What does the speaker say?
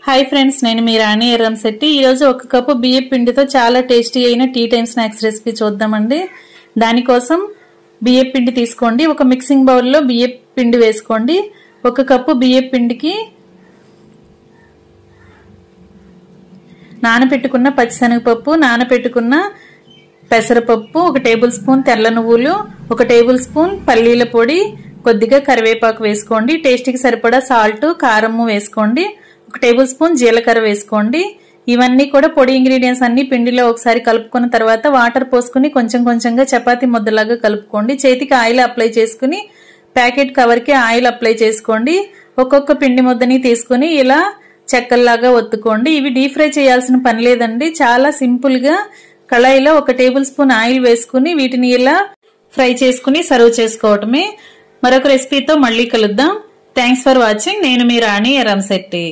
Hi friends, నేను మీ రాణి ఎర్రంశెట్టి. ఈరోజు ఒక కప్పు బియ్యం పిండితో చాలా టేస్టీ అయిన టీ టైమ్ స్నాక్స్ రెసిపీ చూద్దామండి. దానికోసం బియ్యం పిండి తీసుకోండి. ఒక మిక్సింగ్ బౌల్లో బియ్యం పిండి వేసుకోండి. ఒక కప్పు బియ్యం పిండికి నానబెట్టుకున్న పచ్చిశనగపప్పు, నానబెట్టుకున్న పెసరపప్పు, 1 టేబుల్ స్పూన్ తెల్ల నువ్వులు, 1 టేబుల్ స్పూన్ పల్లీల పొడి, కొద్దిగా కరివేపాకు వేసుకోండి. టేస్ట్కి సరిపడా సాల్ట్, కారము వేసుకోండి. 1 టేబుల్ స్పూన్ జీలకర్ర వేసుకోండి. ఇవన్నీ కూడా పొడి ఇంగ్రీడియంట్స్ అన్ని పిండిలో ఒకసారి కలుపుకున్న తర్వాత వాటర్ పోసుకుని కొంచెం కొంచెంగా చపాతీ ముద్దలాగా కలుపుకోండి. చేతికి ఆయిల్ అప్లై చేసుకుని ప్యాకెట్ కవర్కి ఆయిల్ అప్లై చేసుకోండి. ఒక్కొక్క పిండి ముద్దని తీసుకుని ఇలా చెక్కల్లాగా ఒత్తుకోండి. ఇవి డీప్ ఫ్రై చేయాల్సిన పని లేదండి. చాలా సింపుల్ గా కళాయిలో 1 టేబుల్ స్పూన్ ఆయిల్ వేసుకుని వీటిని ఇలా ఫ్రై చేసుకుని సర్వ్ చేసుకోవటమే. మరొక రెసిపీతో మళ్ళీ కలుద్దాం. Thanks for watching. నేను మీ రాణి ఎర్రంశెట్టి.